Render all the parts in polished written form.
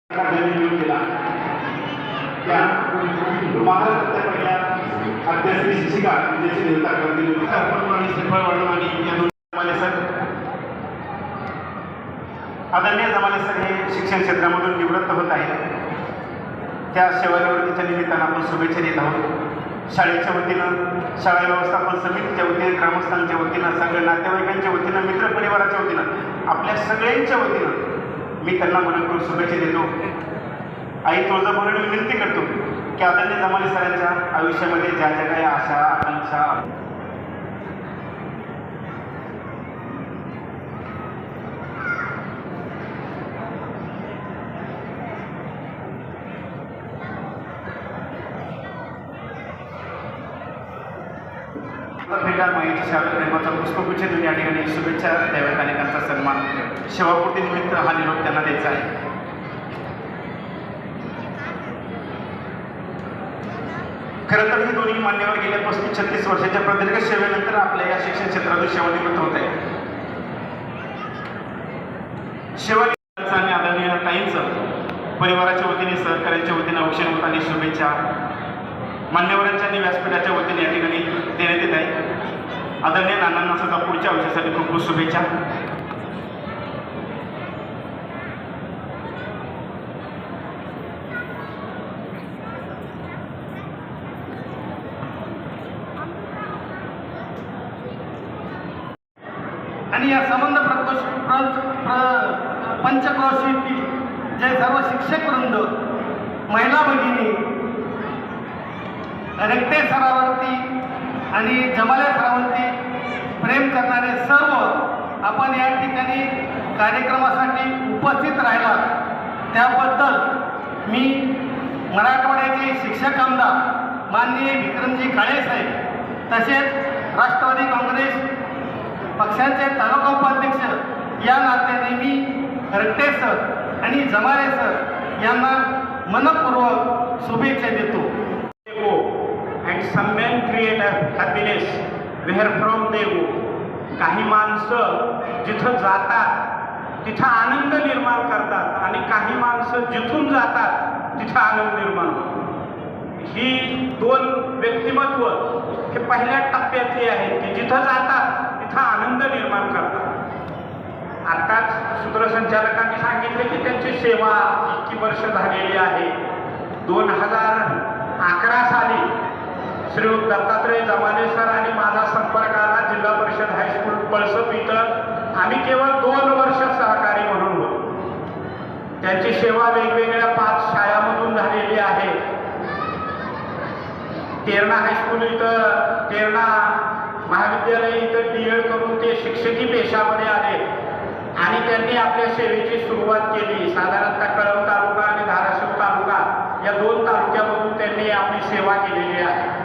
केला त्या महाराष्ट्रातल्या पहिल्या अध्यात्मिक शिक्षिका विद्येची देवता करतील आणि श्रीफळ वाढवून आणि या दोन जमाले सर आदरणीय जमाले सर हे शिक्षण क्षेत्रामधून निवृत्त होत आहेत. त्या सेवानिवृत्तीच्या निमित्तानं आपण शुभेच्छा देत आहोत. शाळेच्या वतीनं, शाळा व्यवस्थापन समितीच्या वतीनं, ग्रामस्थांच्या वतीनं, सगळ्या नातेवाईकांच्या वतीनं, मित्रपरिवाराच्या वतीनं, आपल्या सगळ्यांच्या वतीनं मी त्यांना मनपूर्वक शुभेच्छा देतो. आई तुळजाभवानी विनंती करतो की आदरणीय जमाले सरांच्या आयुष्यामध्ये ज्या ज्या काही आशा आकांक्षा भेटा माहिती शाळा प्रेमाचा पुष्पगुच्छ देऊन या ठिकाणी शुभेच्छा द्याव्यात आणि त्यांचा सन्मान सेवापूर्तीनिमित्त हा निरोप त्यांना द्यायचा आहे. खरं तर हे दोन्ही मान्यवर गेल्या 35-36 वर्षाच्या प्रदीर्घ सेवेनंतर आपल्या या शिक्षण क्षेत्रातून सेवानिवृत्त होत आहे. सेवानिवृत्त आणि आदरणीय ताईंचं परिवाराच्या वतीने, सहकार्याच्या वतीने औक्षण आणि शुभेच्छा मान्यवरांच्या आणि व्यासपीठाच्या वतीने या ठिकाणी देण्यात येत आहे. आदरणीय नानांना सुद्धा पुढच्या आयुष्यासाठी खूप खूप शुभेच्छा. आणि या संबंध पंचक्रोशीतील जे सर्व शिक्षक वृंद, महिला भगिनी, रेक्टे सरावरती आणि जमाले सरावरती प्रेम करणारे सर्व आपण या ठिकाणी कार्यक्रमासाठी उपस्थित राहिला त्याबद्दल मी मराठवाड्याचे शिक्षक आमदार माननीय विक्रमजी काळे साहेब तसेच राष्ट्रवादी काँग्रेस पक्षाचे तालुका उपाध्यक्ष या नात्याने मी रेक्टे सर आणि जमाले सर यांना मनपूर्वक शुभेच्छा देतो. and some men create a happiness where from they go. काही माणसं जिथं जातात तिथं आनंद निर्माण करतात आणि काही माणसं जिथून जातात तिथं आनंद निर्माण होतो. ही दोन व्यक्तिमत्व हे पहिल्या टप्प्यातली आहेत की जिथं जातात तिथं आनंद निर्माण करतात. आताच सूत्रसंचालकांनी सांगितले की त्यांची सेवा इतकी वर्ष झालेली आहे. 2011 साली श्री दत्तात्रय जमाले सर आणि माझा संपर्क आला. जिल्हा परिषद हायस्कूल पळसप इथं आम्ही केवळ 2 वर्ष सहकारी म्हणून होतो. त्यांची सेवा वेगवेगळ्या 5 शाळांमधून झालेली आहे. तेरणा हायस्कूल इथं, तेरणा महाविद्यालय इथं DED करून ते शिक्षकी पेशामध्ये आले आणि त्यांनी आपल्या सेवेची सुरुवात केली. साधारणतः कळंब तालुका आणि धाराशिव तालुका या 2 तालुक्यामधून त्यांनी आपली सेवा केलेली आहे.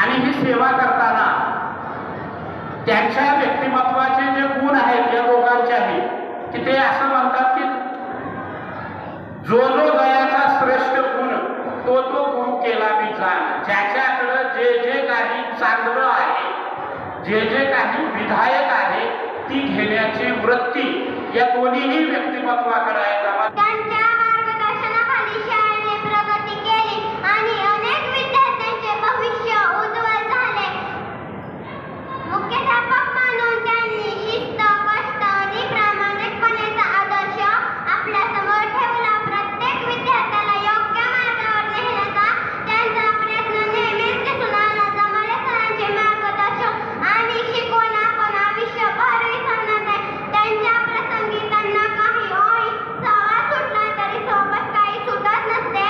आणि ही सेवा करताना त्यांच्या व्यक्तिमत्वाचे जे गुण आहेत या दोघांचे आहेत की ते असं म्हणतात की जो जो गयाचा श्रेष्ठ गुण तो तो गुरु केला मी जाण. ज्याच्याकडं जे जे काही चांगलं आहे, जे जे काही विधायक आहे ती घेण्याची वृत्ती या दोन्हीही व्यक्तिमत्वाकडे आहे. त्यांच्या मार्गदर्शनाखाली शाळेने प्रगती केली आणि अनेक विद्यार्थ्यांचे भविष्य उज्ज्वल झाले. मुख्याध्यापक म्हणून त्यांनी शिस्त, कष्ट आणि प्रामाणिकपणाचा आदर्श आपल्या समोर ठेवला. प्रत्येक विद्यार्थ्याला योग्य मार्गावर नेण्याचा त्यांचा प्रयत्न नेहमीच दिसून आला. जमाले सरांचे मार्गदर्शन आणि शिकवण आपण आयुष्यभर विसरणार नाही. त्यांच्या प्रसंगी त्यांना काही ओळी सहवास सुटला तरी सोबत काही सुटत नसते.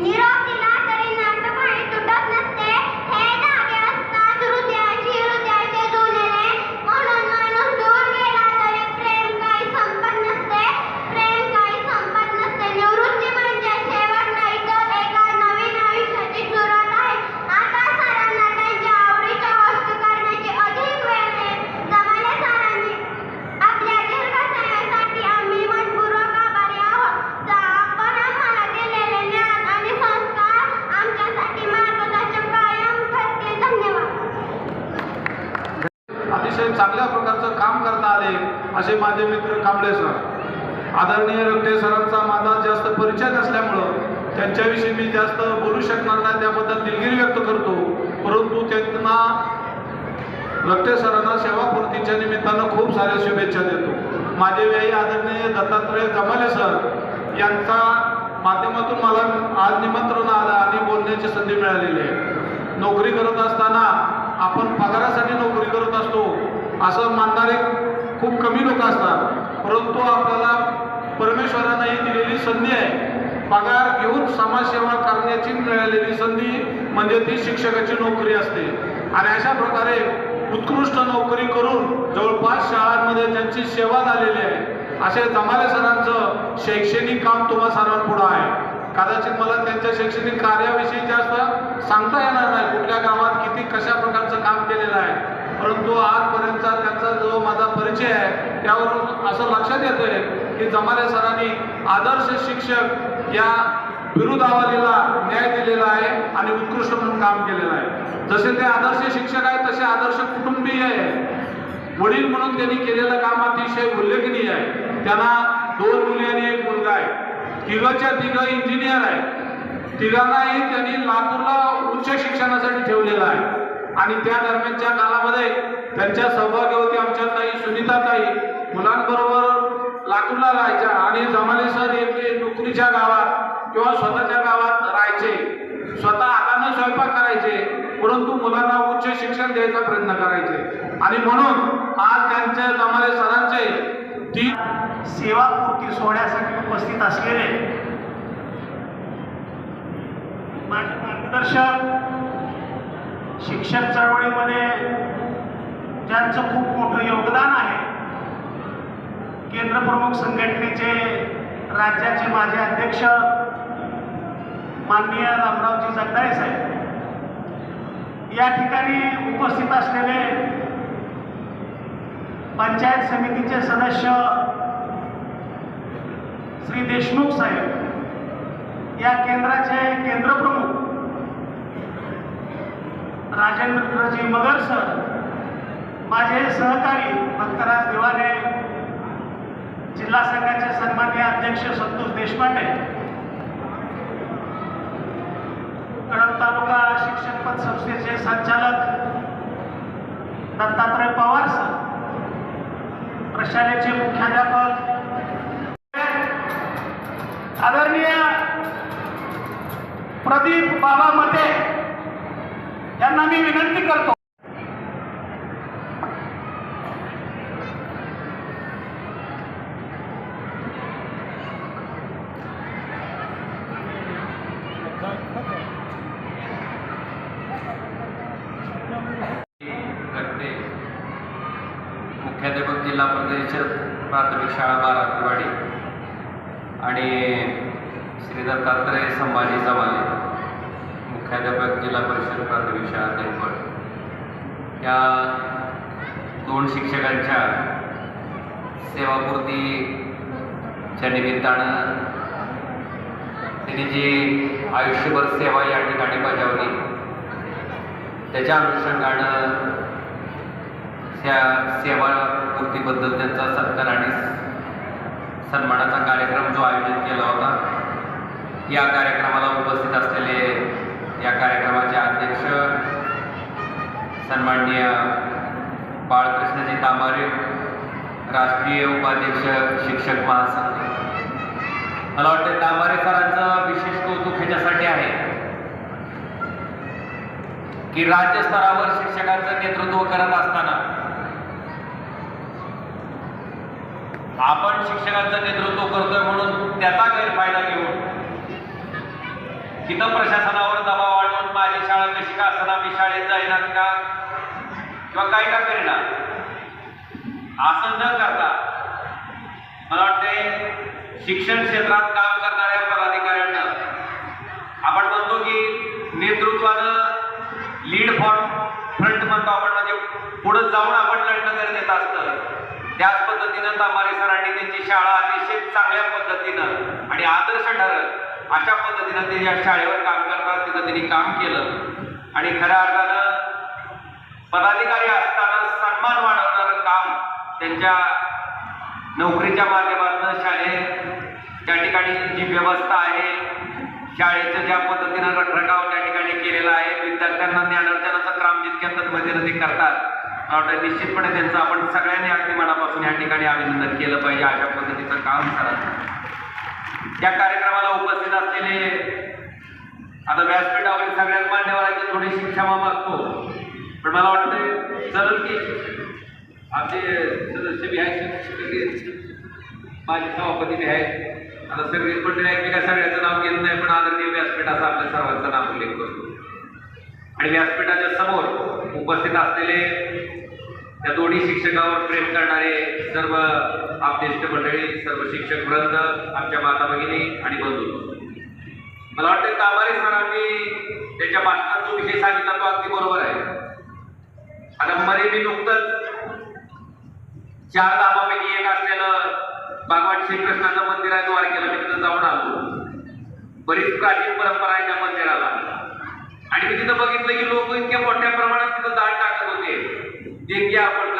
निरोप दिला तरी नातं काही सुटत नसते. हे धागे असतात हृदयाचे जुळलेले. म्हणून माणूस दूर गेला तरी प्रेम काही संपत नसते. प्रेम काही संपत नसते. निवृत्ती म्हणजे शेवट नाही तर एका नवीन आयुष्याची सुरुवात आहे. आता सरांना त्यांच्या आवडीच्या गोष्टी करण्याची अधिक वेळ मिळेल. जमाले सरांनी आपल्या दीर्घ सेवेसाठी आम्ही मनपूर्वक आभारी आहोत. आपण आम्हाला दिलेले ज्ञान आणि संस्कार आमच्यासाठी मार्गदर्शक कायम ठरतील. धन्यवाद. अतिशय चांगल्या प्रकारचं काम करता आले असे माझे मित्र कांबळे सर. आदरणीय रक्ते सरांचा माझा जास्त परिचय नसल्यामुळं त्यांच्याविषयी मी जास्त बोलू शकणार नाही, त्याबद्दल दिलगिरी व्यक्त करतो. परंतु त्यांना रक्ते सरांना सेवापूर्तीच्या निमित्तानं खूप साऱ्या शुभेच्छा देतो. माझे व्ययी आदरणीय दत्तात्रय जमाले सर यांच्या माध्यमातून मला आज निमंत्रण आलं आणि बोलण्याची संधी मिळालेली आहे. नोकरी करत असताना आपण पगारासाठी नोकरी करत असतो असं मानणारे खूप कमी लोक असतात, परंतु आपल्याला परमेश्वरानं ही दिलेली संधी आहे. पगार घेऊन समाजसेवा करण्याची मिळालेली संधी म्हणजे ती शिक्षकाची नोकरी असते. आणि अशा प्रकारे उत्कृष्ट नोकरी करून जवळपास शाळांमध्ये ज्यांची सेवा झालेली आहे असे जमाले सरांचं शैक्षणिक काम तुम्हा सर्वांपुढं आहे. कदाचित मला त्यांच्या शैक्षणिक कार्याविषयी जास्त सांगता येणार नाही, कुठल्या गावात किती कशा प्रकारचं काम केलेलं आहे, परंतु आजपर्यंतचा त्यांचा जो माझा परिचय आहे त्यावरून असं लक्षात येतंय की जमाले सरांनी आदर्श शिक्षक या बिरुदावलीला न्याय दिलेला आहे आणि उत्कृष्ट म्हणून काम केलेलं आहे. जसे ते आदर्श शिक्षक आहेत तसे आदर्श कुटुंबीय आहे. वडील म्हणून त्यांनी केलेलं काम अतिशय उल्लेखनीय आहे. त्यांना 2 मुली आणि 1 मुलगा आहे. तिघच्या तिघ इंजिनियर आहे. तिघांनाही त्यांनी लातूरला उच्च शिक्षणासाठी ठेवलेलं आहे. आणि त्या दरम्यानच्या काळामध्ये त्यांच्या सौभाग्यवती आमच्या ताई सुनीताताई मुलांबरोबर लातूरला राहायच्या आणि जमाले सर येथे नोकरीच्या गावात किंवा स्वतःच्या गावात राहायचे. स्वतः हाताने स्वयंपाक करायचे, परंतु मुलांना उच्च शिक्षण द्यायचा प्रयत्न करायचे. आणि म्हणून आज त्यांच्या जमाले सरांचे ती सेवापूर्ती सोहळ्यासाठी उपस्थित असलेले मार्गदर्शक, शिक्षक चळवळीमध्ये ज्यांचं खूप मोठं योगदान आहे, केंद्रप्रमुख संघटनेचे राज्याचे माजी अध्यक्ष माननीय रामरावजी जगदाळे साहेब, या ठिकाणी उपस्थित असलेले पंचायत समितीचे सदस्य श्री देशमुख साहेब, या केंद्राचे केंद्रप्रमुख राजेंद्रजी मगर सर, माझे सहकारी भक्तराज दिवाने, जिल्हा संघाचे सन्माननीय अध्यक्ष संतोष देशपांडे, कळंब तालुका शिक्षण पत संस्थेचे संचालक दत्तात्रय पवार सर, प्रशालेचे मुख्याध्यापक आदरणीय प्रदीप बाबा मते यांना मी विनंती करतो. मुख्याध्यापक जिल्हा परिषद प्राथमिक शाळा बारातीवाडी आणि श्री दत्तात्रय संभाजी जमाले, मुख्याध्यापक जिल्हा परिषद प्राथमिक शाळा देवगड, या 2 शिक्षकांच्या सेवापूर्तीच्या निमित्तानं त्यांनी जी आयुष्यभर सेवा या ठिकाणी बजावली त्याच्या अनुषंगानं त्या सेवापूर्तीबद्दल त्यांचा सत्कार आणि सन्मानाचा कार्यक्रम जो आयोजित केला होता, या कार्यक्रमाला उपस्थित असलेले या कार्यक्रमाचे अध्यक्ष सन्माननीय बाळकृष्णजी तांबारे, राष्ट्रीय उपाध्यक्ष शिक्षक महासंघ, मला वाटतं तांबारे सरांचं विशेष कौतुक ह्याच्यासाठी आहे की राज्यस्तरावर शिक्षकांचं नेतृत्व करत असताना आपण शिक्षकांचं नेतृत्व करतोय म्हणून त्याचा गैरफायदा घेऊन तिथं प्रशासनावर दबाव आणून माझी शाळा कशी का असताना मी शाळेत जाईना का किंवा काय का करीना असं न करता मला वाटते शिक्षण क्षेत्रात काम करणाऱ्या पदाधिकाऱ्यांना आपण म्हणतो की नेतृत्वानं लीड फॉर फ्रंट म्हणतो आपण, म्हणजे पुढे जाऊन आपण लढणं गरजेचं असतं. त्याच पद्धतीनं तांबारे सरांनी त्यांची शाळा अतिशय चांगल्या पद्धतीनं आणि आदर्श ठरत अशा पद्धतीनं ते या शाळेवर काम करतात, तिथं त्यांनी काम केलं आणि खऱ्या अर्थानं पदाधिकारी असताना सन्मान वाढवणारं काम त्यांच्या नोकरीच्या माध्यमातून त्या ठिकाणी जी व्यवस्था आहे, शाळेचं ज्या पद्धतीनं रखरखाव त्या ठिकाणी केलेला आहे, विद्यार्थ्यांना ज्ञानार्जनाचं काम जितक्या तन्मयतेनं ते करतात, मला वाटतं निश्चितपणे त्यांचं आपण सगळ्यांनी अगदी मनापासून या ठिकाणी अभिनंदन केलं पाहिजे. अशा पद्धतीचं काम करत या कार्यक्रमाला उपस्थित असलेले आता व्यासपीठावरील सगळ्याच मान्यवरांची थोडीशी क्षमा मागतो, पण मला वाटतं चल की आमचे सदस्य बी आहेत, माझे सभापती बी आहेत, आता सगळी मंडळी आहेत, मी काय सगळ्याचं नाव घेत नाही, पण आदरणीय व्यासपीठाचा आपल्या सर्वांचं नाव उल्लेख करतो. आणि व्यासपीठाच्या समोर उपस्थित असलेले त्या दोन्ही शिक्षकावर प्रेम करणारे सर्व आपज्येष्ठ मंडळी, सर्व शिक्षक वृंद, आमच्या माता भगिनी आणि बंधू, मला वाटतं कामारे सरांनी त्याच्या भाषणात जो विषय सांगितला तो अगदी बरोबर आहे. आता मध्ये मी नुकतंच 4 धामापैकी एक असलेलं भगवान श्रीकृष्णाचं मंदिर आहे द्वारकेला, मी तिथं जाऊन आलो. बरीच प्राचीन परंपरा आहे त्या मंदिराला, आणि मी तिथं बघितलं की लोक इतक्या मोठ्या प्रमाणात तिथं दान टाकत होते, देणगी आपण